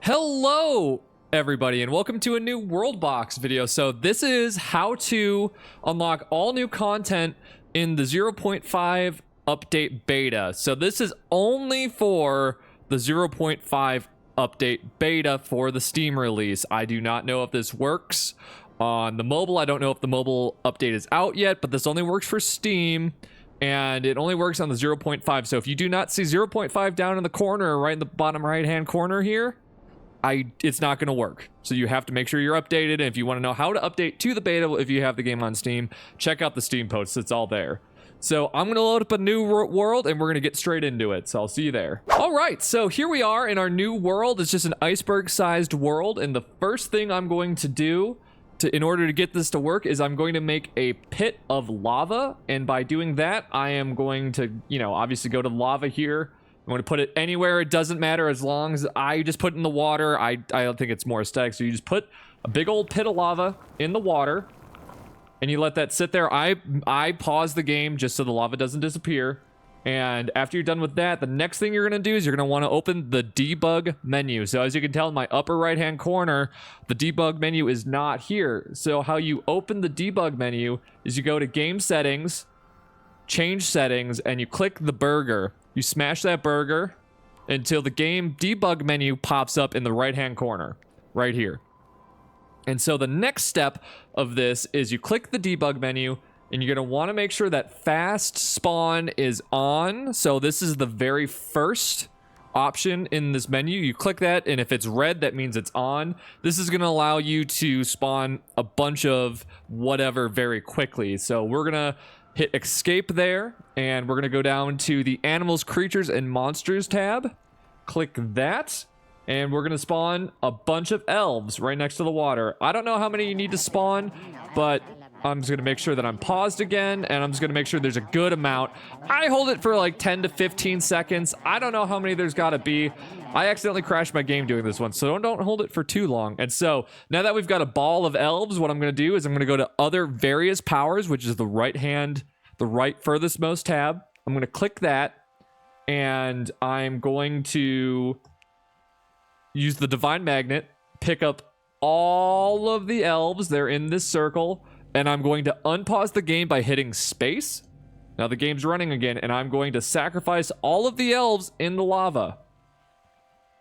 Hello everybody and welcome to a new Worldbox video. So this is how to unlock all new content in the 0.5 update beta. So this is only for the 0.5 update beta for the Steam release. I do not know if this works on the mobile. I don't know if the mobile update is out yet, but this only works for Steam. And it only works on the 0.5. So if you do not see 0.5 down in the corner, right in the bottom right hand corner here, it's not going to work. So you have to make sure you're updated. And if you want to know how to update to the beta, if you have the game on Steam, check out the Steam posts. It's all there. So I'm going to load up a new world and we're going to get straight into it. So I'll see you there. All right. So here we are in our new world. It's just an iceberg sized world. And the first thing I'm going to do in order to get this to work is I'm going to make a pit of lava. And by doing that, I am going to, obviously go to lava here. I'm going to put it anywhere. It doesn't matter as long as I just put it in the water. I don't think it's more aesthetic. So you just put a big old pit of lava in the water and you let that sit there. I pause the game just so the lava doesn't disappear. And after you're done with that, the next thing you're going to do is you're going to want to open the debug menu. So as you can tell in my upper right hand corner, the debug menu is not here. So how you open the debug menu is you go to game settings, change settings, and you click the burger. You smash that burger until the game debug menu pops up in the right hand corner right here. And so the next step of this is you click the debug menu and you're going to want to make sure that fast spawn is on. So this is the very first option in this menu. You click that, and if it's red, that means it's on. This is going to allow you to spawn a bunch of whatever very quickly. So we're going to hit escape there, and we're going to go down to the animals, creatures, and monsters tab. Click that, and we're going to spawn a bunch of elves right next to the water. I don't know how many you need to spawn, but I'm just going to make sure that I'm paused again, and I'm just going to make sure there's a good amount. I hold it for like 10 to 15 seconds. I don't know how many there's got to be. I accidentally crashed my game doing this one, so don't hold it for too long. And so now that we've got a ball of elves, what I'm going to do is I'm going to go to other various powers, which is the right furthest most tab. I'm going to click that, and I'm going to use the divine magnet, pick up all of the elves. They're in this circle. And I'm going to unpause the game by hitting space. Now the game's running again, and I'm going to sacrifice all of the elves in the lava.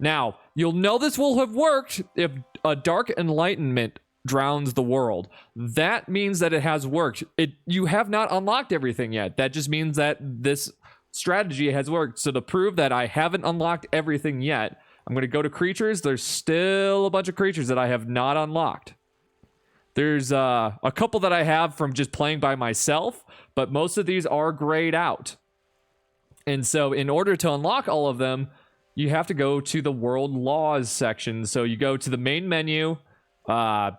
Now, you'll know this will have worked if a dark enlightenment drowns the world. That means that it has worked. You have not unlocked everything yet. That just means that this strategy has worked. So to prove that I haven't unlocked everything yet, I'm going to go to creatures. There's still a bunch of creatures that I have not unlocked. There's a couple that I have from just playing by myself, but most of these are grayed out. And so in order to unlock all of them, you have to go to the world laws section. So you go to the main menu, the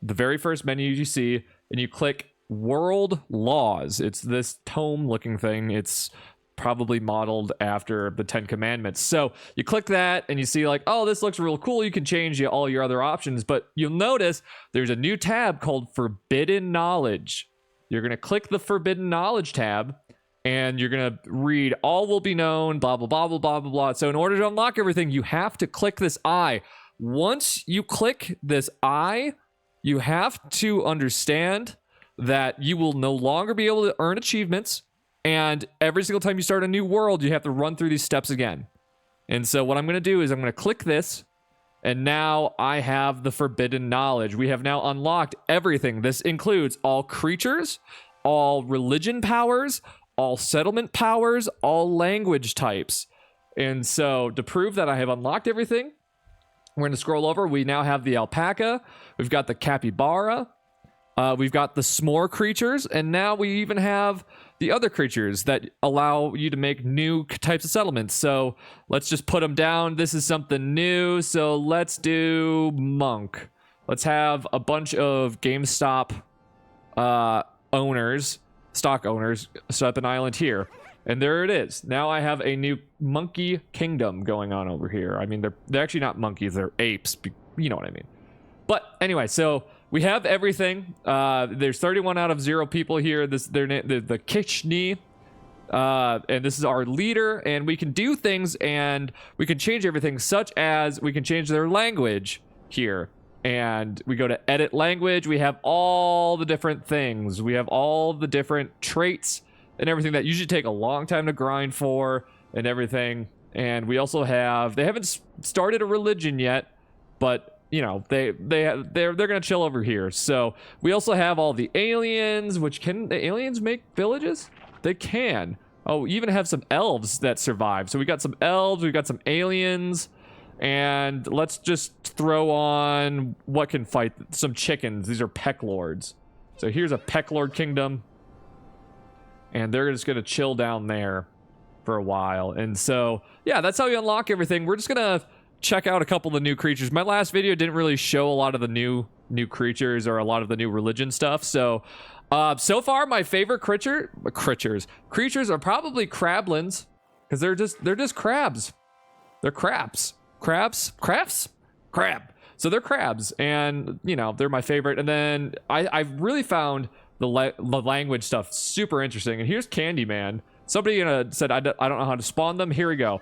very first menu you see, and you click world laws. It's this tome looking thing. It's probably modeled after the 10 commandments. So you click that and you see like, oh, this looks real cool. You can change all your other options, but you'll notice there's a new tab called forbidden knowledge. You're going to click the forbidden knowledge tab and you're going to read all will be known, blah, blah, blah, blah, blah, blah, blah. So in order to unlock everything, you have to click this I. Once you click this I, you have to understand that you will no longer be able to earn achievements. And every single time you start a new world, you have to run through these steps again. And so what I'm going to do is I'm going to click this. And now I have the forbidden knowledge. We have now unlocked everything. This includes all creatures, all religion powers, all settlement powers, all language types. And so to prove that I have unlocked everything, we're going to scroll over. We now have the alpaca. We've got the capybara. We've got the s'more creatures. And now we even have the other creatures that allow you to make new types of settlements. So let's just put them down. This is something new. So let's do monk. Let's have a bunch of GameStop stock owners, set up an island here. And there it is. Now I have a new monkey kingdom going on over here. I mean, they're actually not monkeys. They're apes. You know what I mean. But anyway, so we have everything. There's 31 out of 0 people here. The Kishni And this is our leader, and we can do things, and we can change everything, such as we can change their language here. And we go to edit language. We have all the different things. We have all the different traits and everything that usually take a long time to grind for and everything. And we also have, they haven't started a religion yet, but you know, they're gonna chill over here. So we also have all the aliens, which can the aliens make villages? They can. Oh, we even have some elves that survive. So we got some elves, we've got some aliens, and let's just throw on what can fight some chickens. These are peck lords. So here's a peck lord kingdom, and they're just gonna chill down there for a while. And so yeah, that's how you unlock everything. We're just gonna check out a couple of the new creatures. My last video didn't really show a lot of the new creatures or a lot of the new religion stuff. So so far my favorite creatures are probably crablins, because they're just crabs. They're crabs. Crab. So they're crabs, and you know, they're my favorite. And then I've really found the language stuff super interesting. And here's Candyman. Somebody said I don't know how to spawn them. Here we go.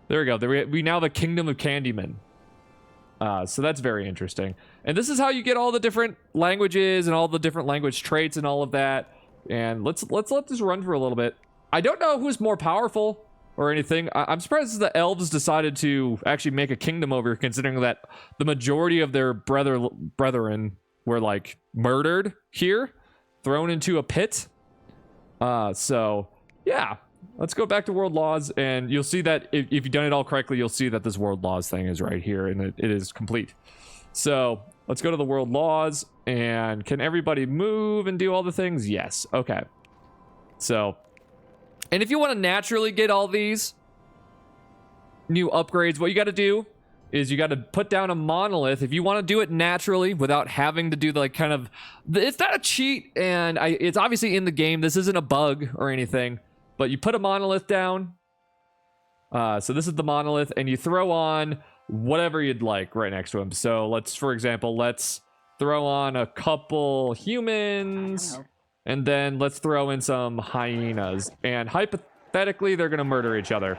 There we go. We now have a kingdom of Candyman. So that's very interesting. And this is how you get all the different languages and all the different language traits and all of that. And let's let this run for a little bit. I don't know who's more powerful or anything. I'm surprised the elves decided to actually make a kingdom over here, considering that the majority of their brethren were like murdered here, thrown into a pit. So yeah. Let's go back to world laws, and you'll see that if you've done it all correctly, you'll see that this world laws thing is right here, and it is complete. So let's go to the world laws, and can everybody move and do all the things? Yes. Okay. So, and if you want to naturally get all these new upgrades, what you got to do is you got to put down a monolith. If you want to do it naturally without having to do the like kind of, it's not a cheat, and it's obviously in the game. This isn't a bug or anything. But you put a monolith down. So this is the monolith, and you throw on whatever you'd like right next to him. So for example, let's throw on a couple humans, and then let's throw in some hyenas. And hypothetically, they're gonna murder each other.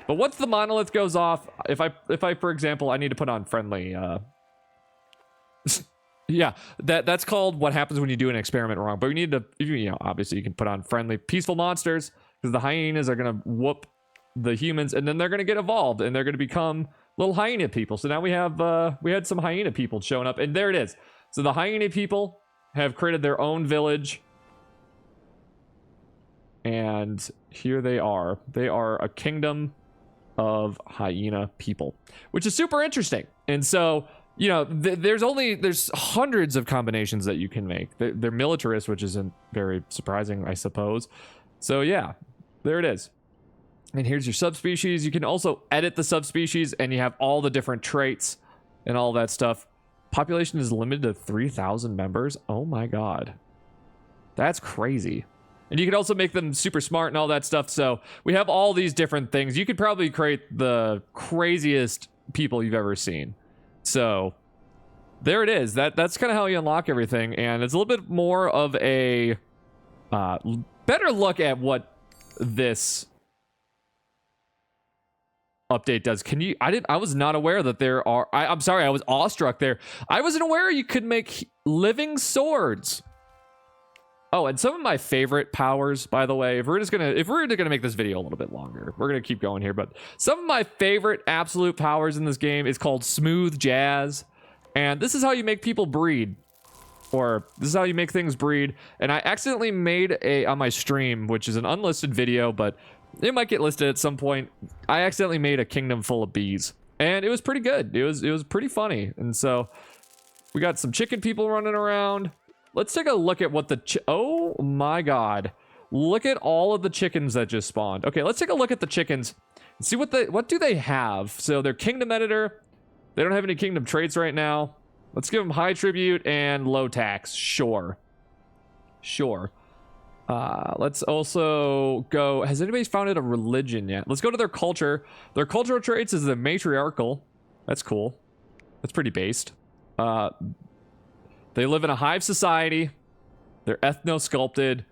But once the monolith goes off, if I for example, I need to put on friendly. Yeah, that's called what happens when you do an experiment wrong. But we need to, you know, obviously you can put on friendly, peaceful monsters, because the hyenas are gonna whoop the humans, and then they're gonna get evolved, and they're gonna become little hyena people. So now we had some hyena people showing up, and there it is. So the hyena people have created their own village, and here they are. They are a kingdom of hyena people, which is super interesting. And so, you know, there's hundreds of combinations that you can make. They're militarist, which isn't very surprising, I suppose. So yeah, there it is. And here's your subspecies. You can also edit the subspecies, and you have all the different traits and all that stuff. Population is limited to 3,000 members. Oh my god. That's crazy. And you can also make them super smart and all that stuff. So we have all these different things. You could probably create the craziest people you've ever seen. So there it is. That's kind of how you unlock everything. And it's a little bit more of a better look at what this update does. I was not aware that there are, I'm sorry, I was awestruck there. I wasn't aware you could make living swords. Oh, and some of my favorite powers, by the way, if we're gonna make this video a little bit longer, we're gonna keep going here, but some of my favorite absolute powers in this game is called smooth jazz. And this is how you make people breed. Or this is how you make things breed. And I accidentally made on my stream, which is an unlisted video, but it might get listed at some point. I accidentally made a kingdom full of bees, and it was pretty good. It was pretty funny. And so we got some chicken people running around. Let's take a look at what oh my god. Look at all of the chickens that just spawned. Okay, let's take a look at the chickens and see what do they have. So they're kingdom editor. They don't have any kingdom traits right now. Let's give them high tribute and low tax. Sure. Let's also go. Has anybody founded a religion yet? Let's go to their culture. Their cultural traits is the matriarchal. That's cool. That's pretty based. They live in a hive society. They're ethno-sculpted.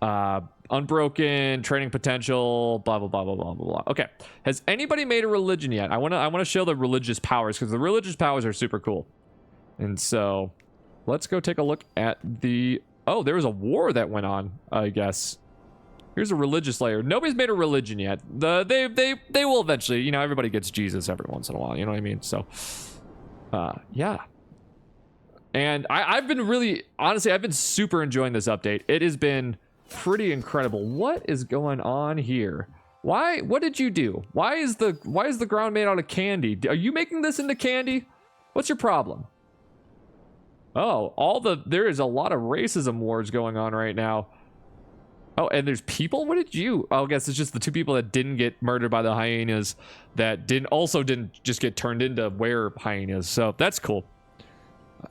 Unbroken, training potential, blah blah blah blah blah blah blah. Okay, has anybody made a religion yet? I wanna show the religious powers, because the religious powers are super cool. And so let's go take a look at the... Oh, there was a war that went on, I guess. Here's a religious layer. Nobody's made a religion yet. They will eventually. You know, everybody gets Jesus every once in a while. You know what I mean? So, yeah. And I've been really... Honestly, I've been super enjoying this update. It has been pretty incredible. What is going on here? Why? What did you do? Why is the ground made out of candy? Are you making this into candy? What's your problem? Oh, there is a lot of racism wars going on right now. Oh, and there's people? What did you... Oh, I guess it's just the two people that didn't get murdered by the hyenas that didn't just get turned into hyenas. So that's cool.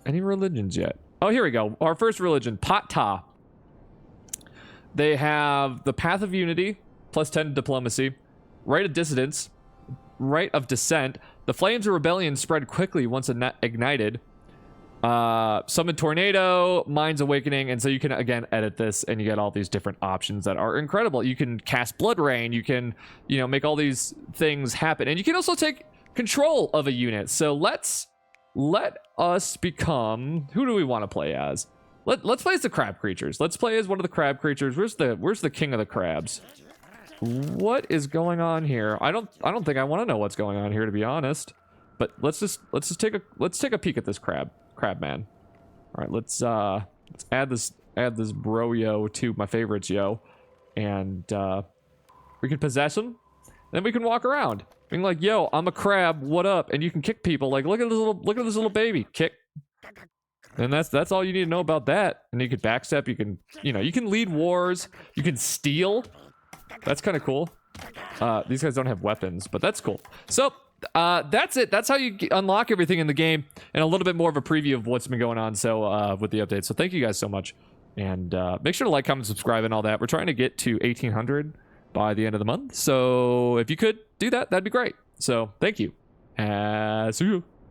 Any religions yet? Oh, here we go. Our first religion, Pata. They have the Path of Unity, plus 10 diplomacy, Right of Dissidence, Right of Dissent. The Flames of Rebellion spread quickly once ignited. Summon Tornado, Mind's Awakening, and so you can again edit this and you get all these different options that are incredible. You can cast Blood Rain, you can, you know, make all these things happen, and you can also take control of a unit. So let us become... Who do we want to play as? Let's play as the crab creatures. Let's play as one of the crab creatures. Where's the king of the crabs? What is going on here? I don't think I want to know what's going on here, to be honest. But let's take a peek at this crab man. All right, let's add this bro yo to my favorites yo, and we can possess him. Then we can walk around being like, yo, I'm a crab, what up? And you can kick people. Like, look at this little baby kick. And that's all you need to know about that. And you can backstep, you can lead wars, you can steal. That's kind of cool. These guys don't have weapons, but that's cool. So that's it. That's how you unlock everything in the game, and a little bit more of a preview of what's been going on with the update. So thank you guys so much, and make sure to like, comment, subscribe, and all that. We're trying to get to 1,800 by the end of the month, so if you could do that, that'd be great. So thank you. See you.